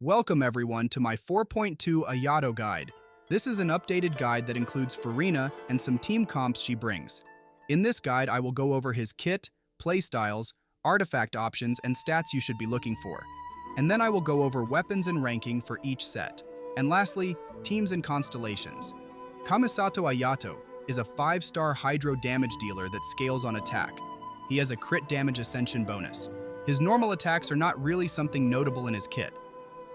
Welcome everyone to my 4.2 Ayato guide. This is an updated guide that includes Furina and some team comps she brings. In this guide, I will go over his kit, playstyles, artifact options, and stats you should be looking for. And then I will go over weapons and ranking for each set. And lastly, teams and constellations. Kamisato Ayato is a 5-star hydro damage dealer that scales on attack. He has a crit damage ascension bonus. His normal attacks are not really something notable in his kit.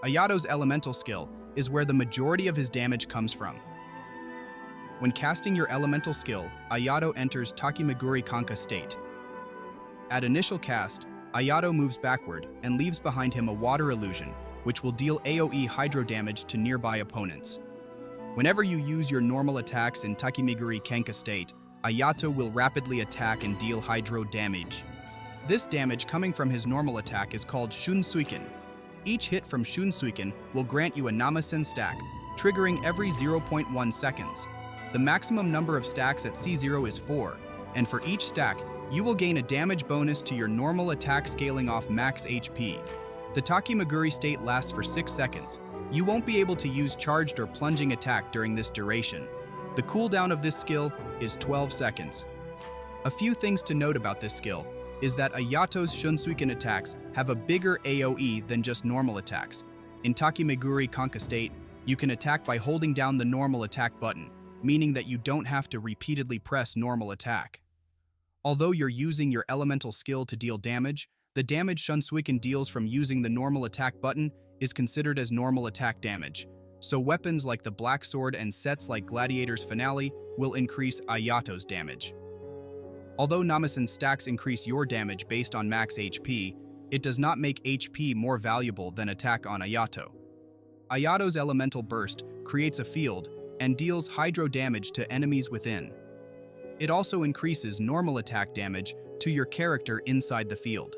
Ayato's elemental skill is where the majority of his damage comes from. When casting your elemental skill, Ayato enters Takimaguri Kanka state. At initial cast, Ayato moves backward and leaves behind him a water illusion, which will deal AoE hydro damage to nearby opponents. Whenever you use your normal attacks in Takimaguri Kanka state, Ayato will rapidly attack and deal hydro damage. This damage coming from his normal attack is called Shunsuiken. Each hit from Shunsuiken will grant you a Namisen stack, triggering every 0.1 seconds. The maximum number of stacks at C0 is 4, and for each stack, you will gain a damage bonus to your normal attack scaling off max HP. The Takimaguri state lasts for 6 seconds. You won't be able to use charged or plunging attack during this duration. The cooldown of this skill is 12 seconds. A few things to note about this skill is that Ayato's Shunsuiken attacks have a bigger AoE than just normal attacks. In Takimaguri Kanka state, you can attack by holding down the normal attack button, meaning that you don't have to repeatedly press normal attack. Although you're using your elemental skill to deal damage, the damage Shunsuiken deals from using the normal attack button is considered as normal attack damage. So weapons like the Black Sword and sets like Gladiator's Finale will increase Ayato's damage. Although Namisen stacks increase your damage based on max HP, it does not make HP more valuable than attack on Ayato. Ayato's elemental burst creates a field and deals hydro damage to enemies within. It also increases normal attack damage to your character inside the field.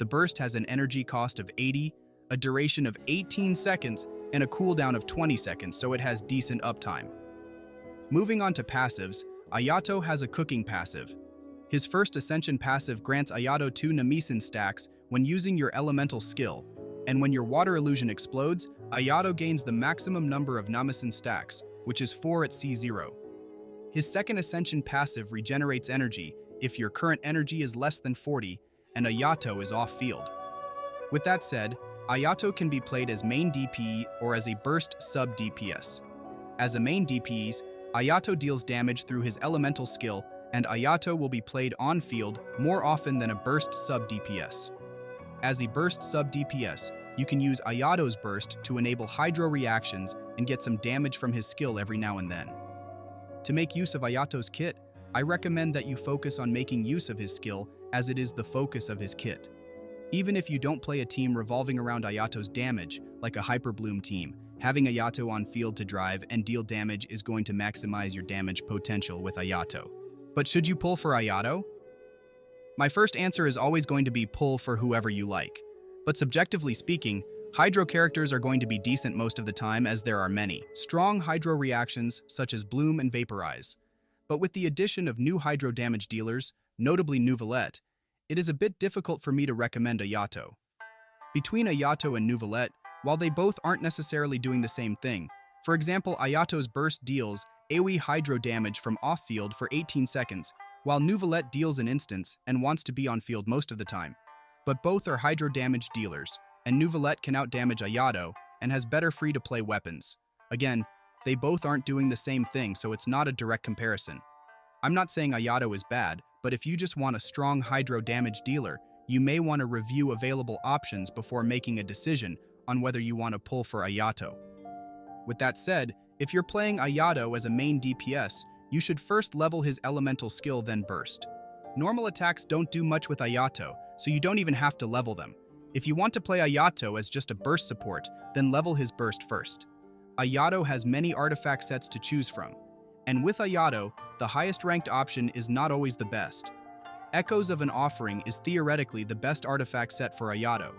The burst has an energy cost of 80, a duration of 18 seconds, and a cooldown of 20 seconds, so it has decent uptime. Moving on to passives, Ayato has a cooking passive. His first Ascension passive grants Ayato 2 Namisen stacks when using your elemental skill, and when your water illusion explodes, Ayato gains the maximum number of Namisen stacks, which is 4 at C0. His second Ascension passive regenerates energy if your current energy is less than 40 and Ayato is off-field. With that said, Ayato can be played as main DPE or as a burst sub-DPS. As a main DPS, Ayato deals damage through his elemental skill, and Ayato will be played on-field more often than a burst sub-DPS. As a burst sub-DPS, you can use Ayato's burst to enable hydro reactions and get some damage from his skill every now and then. To make use of Ayato's kit, I recommend that you focus on making use of his skill as it is the focus of his kit. Even if you don't play a team revolving around Ayato's damage, like a Hyper Bloom team, having Ayato on field to drive and deal damage is going to maximize your damage potential with Ayato. But should you pull for Ayato? My first answer is always going to be pull for whoever you like. But subjectively speaking, hydro characters are going to be decent most of the time as there are many strong hydro reactions such as Bloom and Vaporize. But with the addition of new hydro damage dealers, notably Neuvillette, it is a bit difficult for me to recommend Ayato. Between Ayato and Neuvillette, while they both aren't necessarily doing the same thing, for example, Ayato's burst deals AoE hydro damage from off-field for 18 seconds, while Neuvillette deals an instance and wants to be on field most of the time. But both are hydro damage dealers, and Neuvillette can outdamage Ayato and has better free-to-play weapons. Again, they both aren't doing the same thing, so it's not a direct comparison. I'm not saying Ayato is bad, but if you just want a strong hydro damage dealer, you may want to review available options before making a decision on whether you want to pull for Ayato. With that said, if you're playing Ayato as a main DPS, you should first level his elemental skill, then burst. Normal attacks don't do much with Ayato, so you don't even have to level them. If you want to play Ayato as just a burst support, then level his burst first. Ayato has many artifact sets to choose from, and with Ayato, the highest ranked option is not always the best. Echoes of an Offering is theoretically the best artifact set for Ayato.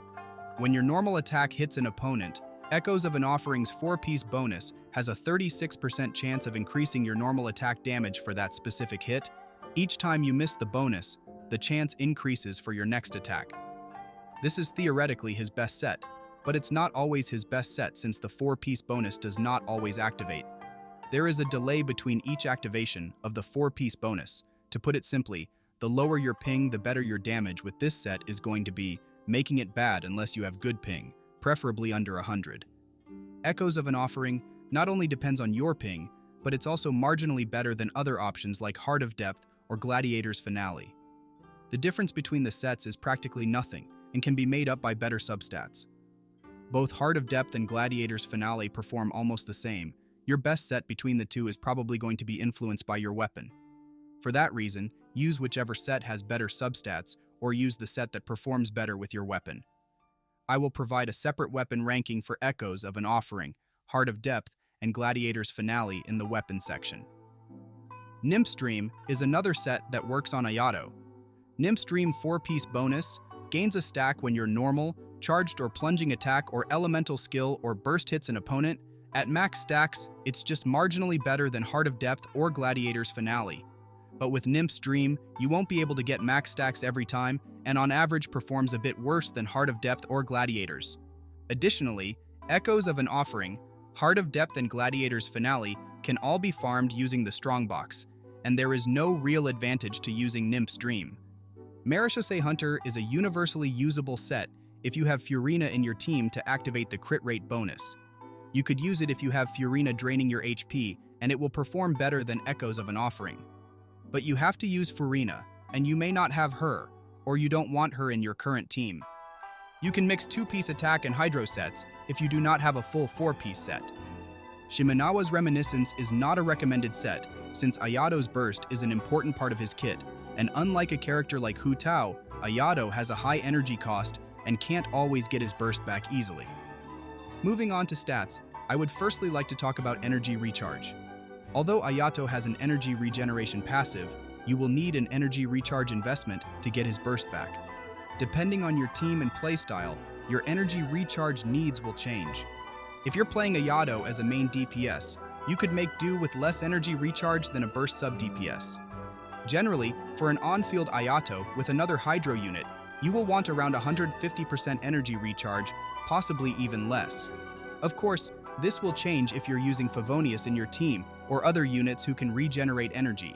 When your normal attack hits an opponent, Echoes of an Offering's 4-piece bonus has a 36% chance of increasing your normal attack damage for that specific hit. Each time you miss the bonus, the chance increases for your next attack. This is theoretically his best set. but it's not always his best set since the 4-piece bonus does not always activate. There is a delay between each activation of the 4-piece bonus. To put it simply, the lower your ping, the better your damage with this set is going to be, making it bad unless you have good ping, preferably under 100. Echoes of an Offering not only depends on your ping, but it's also marginally better than other options like Heart of Depth or Gladiator's Finale. The difference between the sets is practically nothing and can be made up by better substats. Both Heart of Depth and Gladiator's Finale perform almost the same. Your best set between the two is probably going to be influenced by your weapon. For that reason, use whichever set has better substats or use the set that performs better with your weapon. I will provide a separate weapon ranking for Echoes of an Offering, Heart of Depth, and Gladiator's Finale in the weapon section. Nymph's Dream is another set that works on Ayato. Nymph's Dream 4-piece bonus gains a stack when your normal, charged or plunging attack or elemental skill or burst hits an opponent. At max stacks, it's just marginally better than Heart of Depth or Gladiator's Finale. But with Nymph's Dream, you won't be able to get max stacks every time, and on average performs a bit worse than Heart of Depth or Gladiator's. Additionally, Echoes of an Offering, Heart of Depth and Gladiator's Finale can all be farmed using the Strongbox, and there is no real advantage to using Nymph's Dream. Marechausse Hunter is a universally usable set if you have Furina in your team to activate the crit rate bonus. You could use it if you have Furina draining your HP, and it will perform better than Echoes of an Offering. But you have to use Furina, and you may not have her, or you don't want her in your current team. You can mix 2-piece attack and hydro sets if you do not have a full 4-piece set. Shimenawa's Reminiscence is not a recommended set, since Ayato's burst is an important part of his kit, and unlike a character like Hu Tao, Ayato has a high energy cost and can't always get his burst back easily. Moving on to stats, I would firstly like to talk about energy recharge. Although Ayato has an energy regeneration passive, you will need an energy recharge investment to get his burst back. Depending on your team and playstyle, your energy recharge needs will change. If you're playing Ayato as a main DPS, you could make do with less energy recharge than a burst sub DPS. Generally, for an on-field Ayato with another Hydro unit, you will want around 150% energy recharge, possibly even less. Of course, this will change if you're using Favonius in your team or other units who can regenerate energy.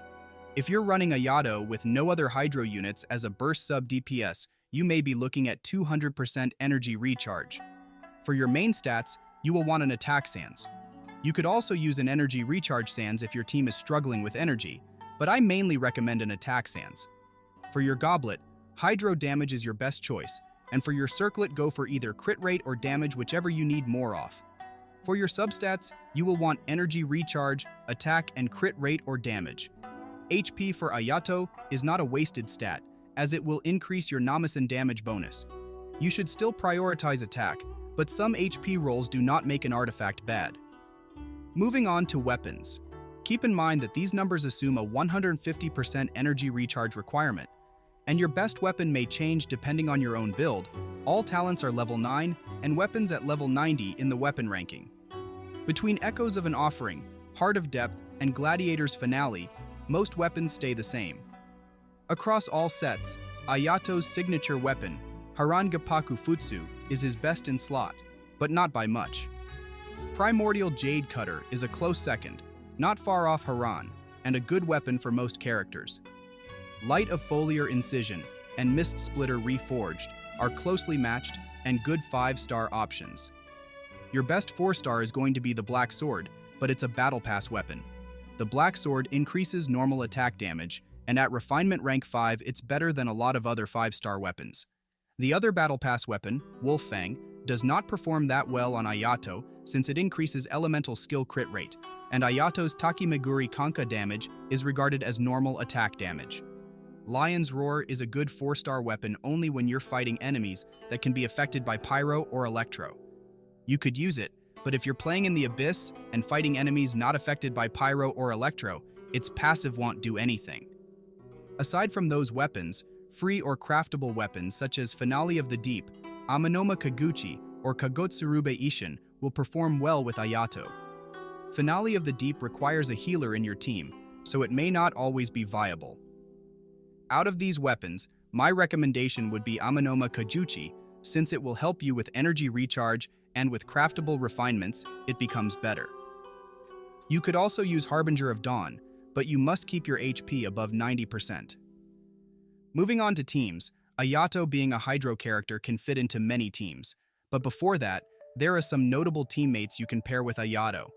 If you're running Ayato with no other Hydro units as a burst sub DPS, you may be looking at 200% energy recharge. For your main stats, you will want an attack sans. You could also use an energy recharge sans if your team is struggling with energy, but I mainly recommend an attack sans. For your goblet, Hydro damage is your best choice, and for your circlet, go for either crit rate or damage, whichever you need more of. For your substats, you will want energy recharge, attack, and crit rate or damage. HP for Ayato is not a wasted stat, as it will increase your Namisen damage bonus. You should still prioritize attack, but some HP rolls do not make an artifact bad. Moving on to weapons. Keep in mind that these numbers assume a 150% energy recharge requirement, and your best weapon may change depending on your own build. All talents are level 9, and weapons at level 90 in the weapon ranking. Between Echoes of an Offering, Heart of Depth, and Gladiator's Finale, most weapons stay the same. Across all sets, Ayato's signature weapon, Harangapaku Futsu, is his best in slot, but not by much. Primordial Jade Cutter is a close second, not far off Haran, and a good weapon for most characters. Light of Foliar Incision and Mist Splitter Reforged are closely matched and good 5-star options. Your best 4-star is going to be the Black Sword, but it's a Battle Pass weapon. The Black Sword increases normal attack damage, and at Refinement Rank 5 it's better than a lot of other 5-star weapons. The other Battle Pass weapon, Wolf-Fang, does not perform that well on Ayato since it increases elemental skill crit rate, and Ayato's Takimeguri Kanka damage is regarded as normal attack damage. Lion's Roar is a good 4-star weapon only when you're fighting enemies that can be affected by Pyro or Electro. You could use it, but if you're playing in the Abyss and fighting enemies not affected by Pyro or Electro, its passive won't do anything. Aside from those weapons, free or craftable weapons such as Finale of the Deep, Amanoma Kaguchi, or Kagotsurube Ishin will perform well with Ayato. Finale of the Deep requires a healer in your team, so it may not always be viable. Out of these weapons, my recommendation would be Amanoma Kaguchi, since it will help you with energy recharge, and with craftable refinements, it becomes better. You could also use Harbinger of Dawn, but you must keep your HP above 90%. Moving on to teams, Ayato being a Hydro character can fit into many teams, but before that, there are some notable teammates you can pair with Ayato.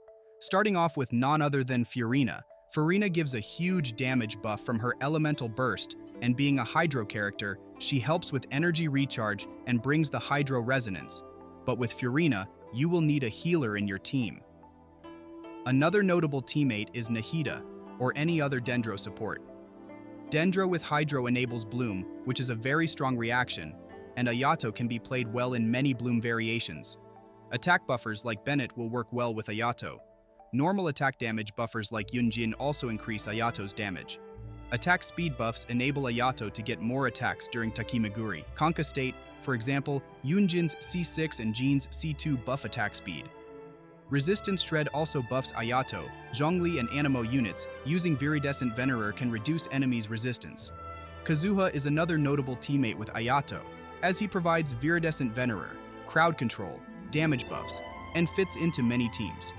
Starting off with none other than Furina. Furina gives a huge damage buff from her elemental burst, and being a Hydro character, she helps with energy recharge and brings the Hydro resonance. But with Furina, you will need a healer in your team. Another notable teammate is Nahida, or any other Dendro support. Dendro with Hydro enables Bloom, which is a very strong reaction, and Ayato can be played well in many Bloom variations. Attack buffers like Bennett will work well with Ayato. Normal attack damage buffers like Yunjin also increase Ayato's damage. Attack speed buffs enable Ayato to get more attacks during Takimaguri. Conca State, for example, Yunjin's C6 and Jin's C2 buff attack speed. Resistance Shred also buffs Ayato, Zhongli, and Animo units. Using Viridescent Venerer can reduce enemies' resistance. Kazuha is another notable teammate with Ayato, as he provides Viridescent Venerer, crowd control, damage buffs, and fits into many teams.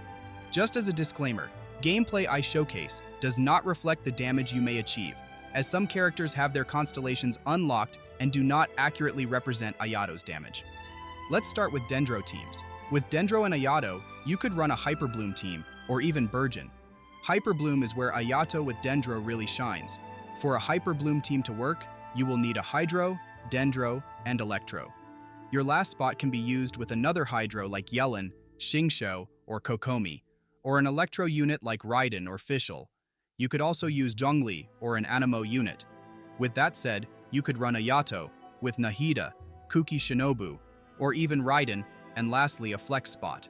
Just as a disclaimer, gameplay I showcase does not reflect the damage you may achieve, as some characters have their constellations unlocked and do not accurately represent Ayato's damage. Let's start with Dendro teams. With Dendro and Ayato, you could run a Hyper Bloom team, or even Burgeon. Hyper Bloom is where Ayato with Dendro really shines. For a Hyper Bloom team to work, you will need a Hydro, Dendro, and Electro. Your last spot can be used with another Hydro like Yellen, Xingqiu, or Kokomi, or an Electro unit like Raiden or Fischl. You could also use Zhongli or an Animo unit. With that said, you could run Ayato with Nahida, Kuki Shinobu, or even Raiden, and lastly a flex spot.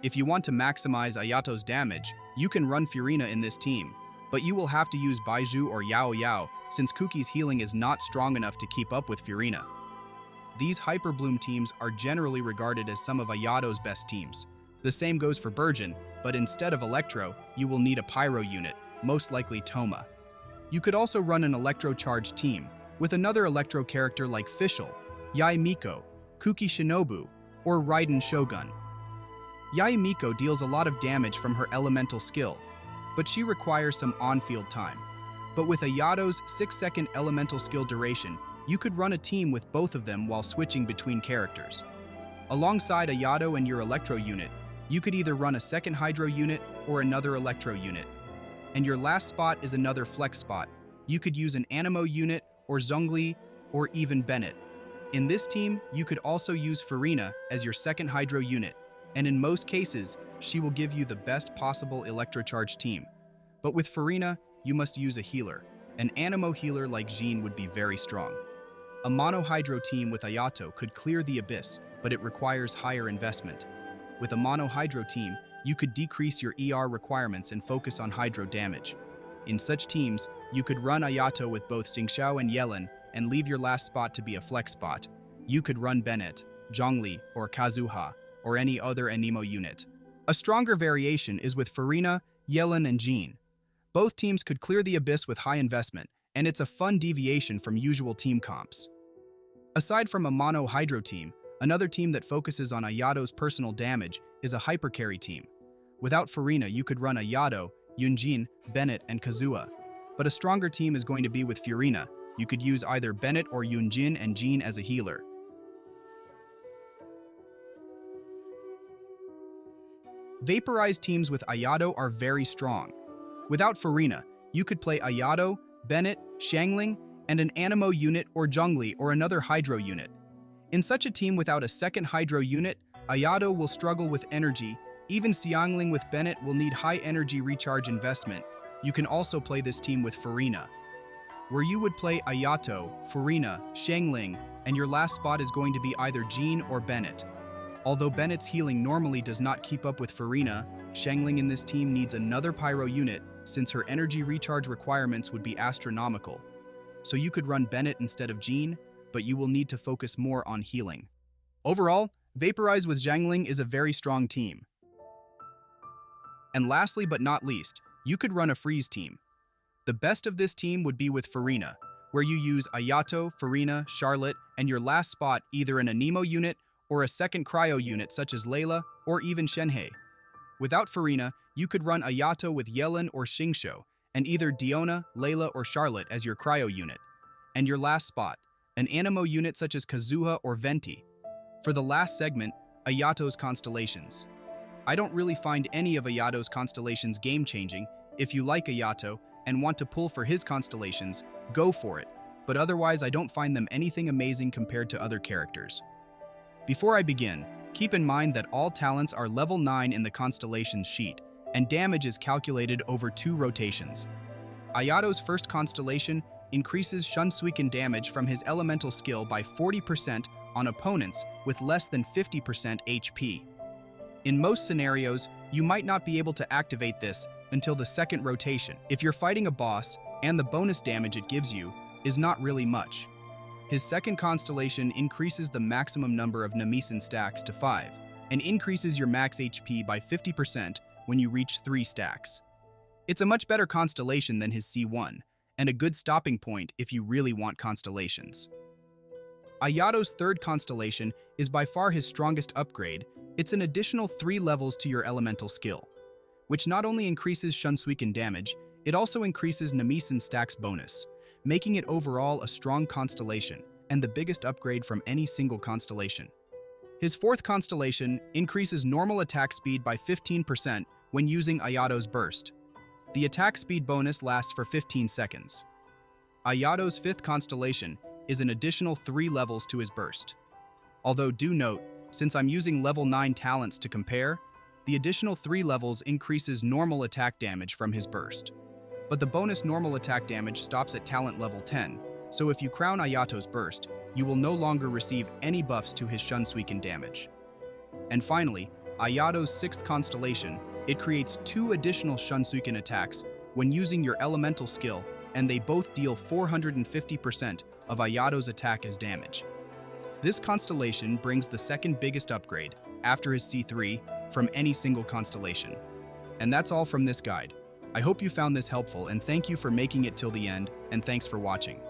If you want to maximize Ayato's damage, you can run Furina in this team, but you will have to use Baizhu or Yao Yao since Kuki's healing is not strong enough to keep up with Furina. These Hyper Bloom teams are generally regarded as some of Ayato's best teams. The same goes for Burgeon, but instead of Electro, you will need a Pyro unit, most likely Toma. You could also run an Electro-charged team, with another Electro character like Fischl, Yae Miko, Kuki Shinobu, or Raiden Shogun. Yae Miko deals a lot of damage from her elemental skill, but she requires some on-field time. But with Ayato's 6-second elemental skill duration, you could run a team with both of them while switching between characters. Alongside Ayato and your Electro unit, you could either run a second Hydro unit or another Electro unit. And your last spot is another flex spot. You could use an Animo unit or Zhongli or even Bennett. In this team, you could also use Furina as your second Hydro unit, and in most cases, she will give you the best possible Electrocharge team. But with Furina, you must use a healer. An Animo healer like Jean would be very strong. A Mono Hydro team with Ayato could clear the abyss, but it requires higher investment. With a Mono Hydro team, you could decrease your ER requirements and focus on Hydro damage. In such teams, you could run Ayato with both Xingqiu and Yellen and leave your last spot to be a flex spot. You could run Bennett, Zhongli, or Kazuha, or any other Animo unit. A stronger variation is with Furina, Yellen, and Jean. Both teams could clear the abyss with high investment, and it's a fun deviation from usual team comps. Aside from a Mono Hydro team, another team that focuses on Ayato's personal damage is a Hyper Carry team. Without Furina, you could run Ayato, Yunjin, Bennett, and Kazuha. But a stronger team is going to be with Furina. You could use either Bennett or Yunjin and Jean as a healer. Vaporized teams with Ayato are very strong. Without Furina, you could play Ayato, Bennett, Xiangling, and an Animo unit or Zhongli or another Hydro unit. In such a team without a second Hydro unit, Ayato will struggle with energy. Even Xiangling with Bennett will need high energy recharge investment. You can also play this team with Furina, where you would play Ayato, Furina, Xiangling, and your last spot is going to be either Jean or Bennett. Although Bennett's healing normally does not keep up with Furina, Xiangling in this team needs another Pyro unit since her energy recharge requirements would be astronomical. So you could run Bennett instead of Jean, but you will need to focus more on healing. Overall, Vaporize with Xiangling is a very strong team. And lastly but not least, you could run a Freeze team. The best of this team would be with Furina, where you use Ayato, Furina, Charlotte, and your last spot either an Anemo unit or a second cryo unit such as Layla or even Shenhei. Without Furina, you could run Ayato with Yellen or Xingqiu, and either Diona, Layla, or Charlotte as your cryo unit. And your last spot, an Anemo unit such as Kazuha or Venti. For the last segment, Ayato's Constellations. I don't really find any of Ayato's constellations game-changing. If you like Ayato and want to pull for his constellations, go for it, but otherwise I don't find them anything amazing compared to other characters. Before I begin, keep in mind that all talents are level 9 in the constellations sheet, and damage is calculated over 2 rotations. Ayato's first constellation increases Shunsuiken damage from his elemental skill by 40% on opponents with less than 50% HP. In most scenarios, you might not be able to activate this until the second rotation if you're fighting a boss and the bonus damage it gives you is not really much. His second constellation increases the maximum number of Namisen stacks to 5 and increases your max HP by 50% when you reach 3 stacks. It's a much better constellation than his C1 and a good stopping point if you really want constellations. Ayato's third constellation is by far his strongest upgrade. It's an additional 3 levels to your elemental skill, which not only increases Shunsuiken damage, it also increases Namisen stacks bonus, making it overall a strong constellation and the biggest upgrade from any single constellation. His fourth constellation increases normal attack speed by 15% when using Ayato's burst. The attack speed bonus lasts for 15 seconds. Ayato's fifth constellation is an additional 3 levels to his burst. Although do note, since I'm using level 9 talents to compare, the additional 3 levels increases normal attack damage from his burst. But the bonus normal attack damage stops at talent level 10, so if you crown Ayato's burst, you will no longer receive any buffs to his Shunsuiken damage. And finally, Ayato's sixth constellation, it creates 2 additional Shunsuiken attacks when using your elemental skill, and they both deal 450% of Ayato's attack as damage. This constellation brings the second biggest upgrade, after his C3, from any single constellation. And that's all from this guide. I hope you found this helpful and thank you for making it till the end, and thanks for watching.